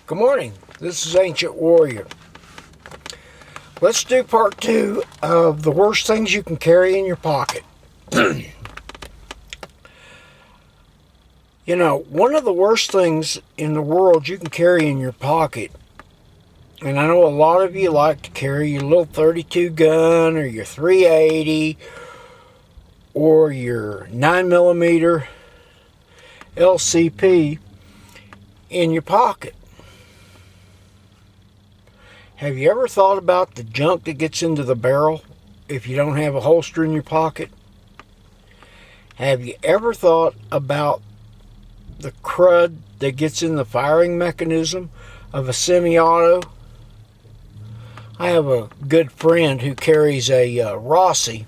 Good morning, this is Ancient Warrior. Let's do part 2 of the worst things you can carry in your pocket. You know, one of the worst things in the world you can carry in your pocket, and I know a lot of you like to carry your little 32 gun or your 380 or your 9mm LCP in your pocket. Have you ever thought about the junk that gets into the barrel if you don't have a holster in your pocket? Have you ever thought about the crud that gets in the firing mechanism of a semi-auto? I have a good friend who carries a Rossi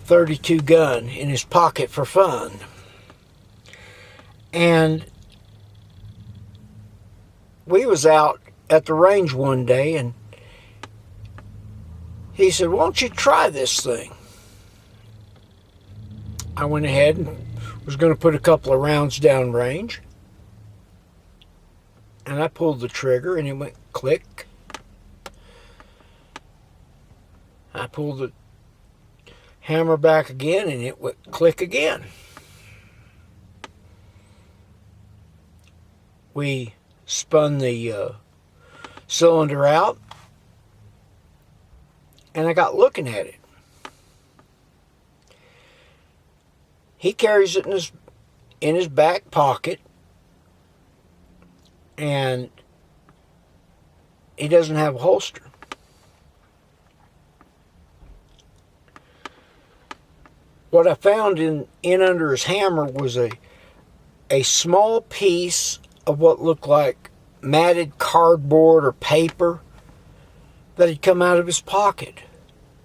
32 gun in his pocket for fun. And we was out at the range one day, and he said, "Why don't you try this thing?" I went ahead and was going to put a couple of rounds down range, and I pulled the trigger and it went click. I pulled the hammer back again and it went click again. We spun the cylinder out, and I got looking at it. He carries it in his back pocket, and he doesn't have a holster. What I found in under his hammer was a small piece of what looked like matted cardboard or paper that had come out of his pocket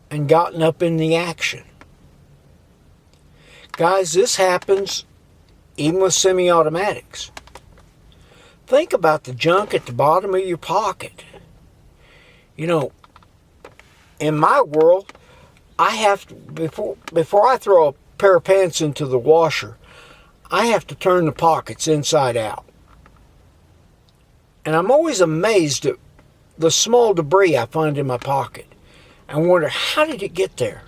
and gotten up in the action. Guys, this happens even with semi-automatics. Think about the junk at the bottom of your pocket. You know, in my world, I have to, before I throw a pair of pants into the washer, I have to turn the pockets inside out. And I'm always amazed at the small debris I find in my pocket and wonder, how did it get there?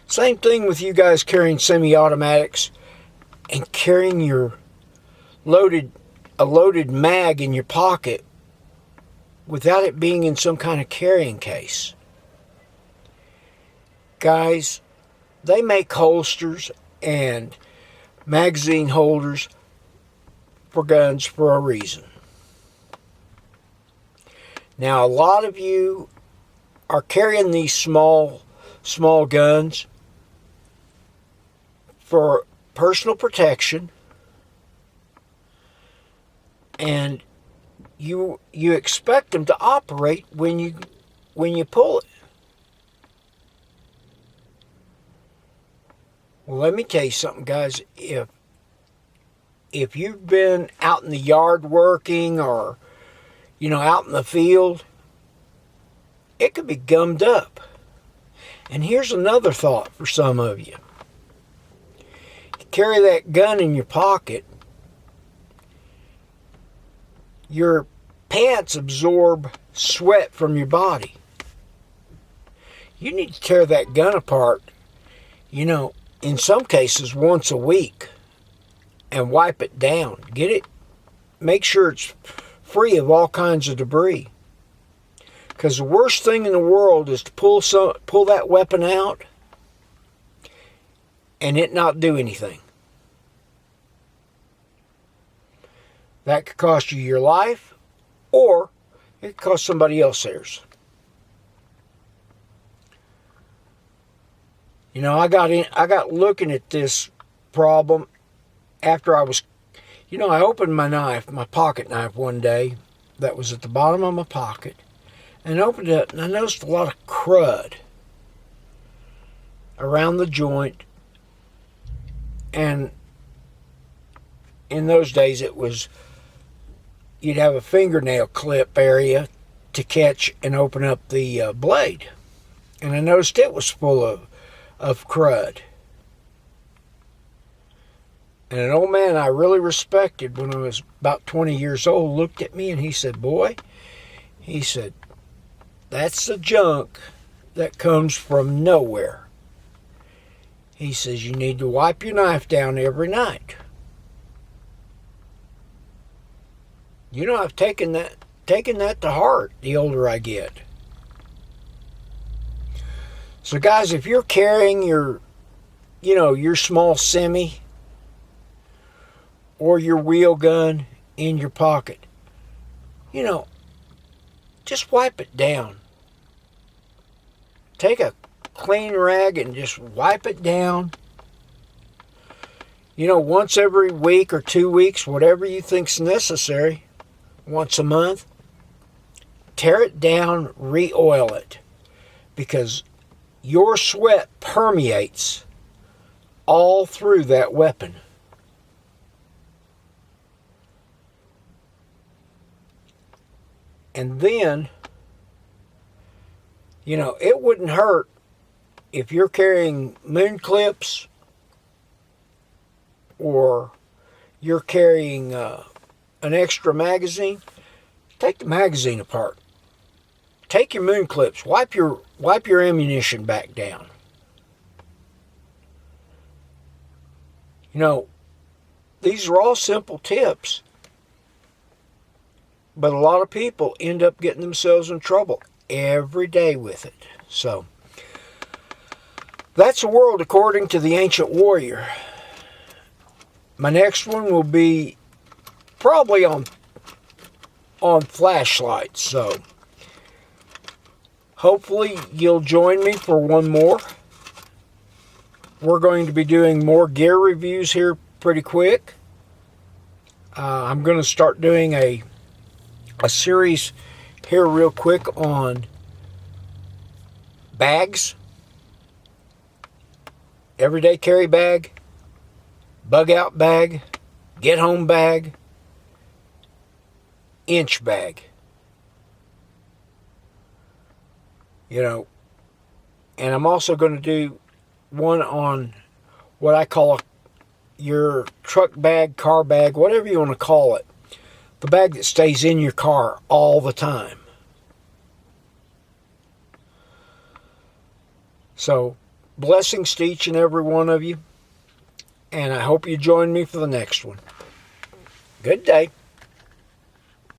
Same thing with you guys carrying semi-automatics and carrying your loaded mag in your pocket without it being in some kind of carrying case. Guys, they make holsters and magazine holders for guns for a reason. Now, a lot of you are carrying these small guns for personal protection, and you expect them to operate when you pull it. Well, let me tell you something, guys. If you've been out in the yard working, or out in the field, it could be gummed up. And here's another thought for some of you. You carry that gun in your pocket, your pants absorb sweat from your body. You need to tear that gun apart, in some cases once a week, and wipe it down. Make sure it's free of all kinds of debris. Because the worst thing in the world is to pull that weapon out and it not do anything. That could cost you your life, or it could cost somebody else theirs. I got looking at this problem after I opened my pocket knife one day that was at the bottom of my pocket, and opened it, and I noticed a lot of crud around the joint. And in those days, you'd have a fingernail clip area to catch and open up the blade. And I noticed it was full of crud. And an old man I really respected when I was about 20 years old looked at me and he said, "Boy," he said, "that's the junk that comes from nowhere." He says, "You need to wipe your knife down every night." You know, I've taken that to heart the older I get. So guys, if you're carrying your small semi or your wheel gun in your pocket, just wipe it down. Take a clean rag and just wipe it down. Once every week or 2 weeks, whatever you think's necessary, once a month, tear it down, re-oil it, because your sweat permeates all through that weapon. And then, it wouldn't hurt if you're carrying moon clips or you're carrying an extra magazine. Take the magazine apart. Take your moon clips. Wipe your ammunition back down. These are all simple tips, but a lot of people end up getting themselves in trouble every day with it. So that's the world according to the ancient warrior. My next one will be probably on flashlights. So hopefully you'll join me for one more. We're going to be doing more gear reviews here pretty quick. I'm going to start doing a series here real quick on bags. Everyday carry bag, bug out bag, get home bag, inch bag. And I'm also going to do one on what I call your truck bag, car bag, whatever you want to call it. The bag that stays in your car all the time. So, blessings to each and every one of you. And I hope you join me for the next one. Good day.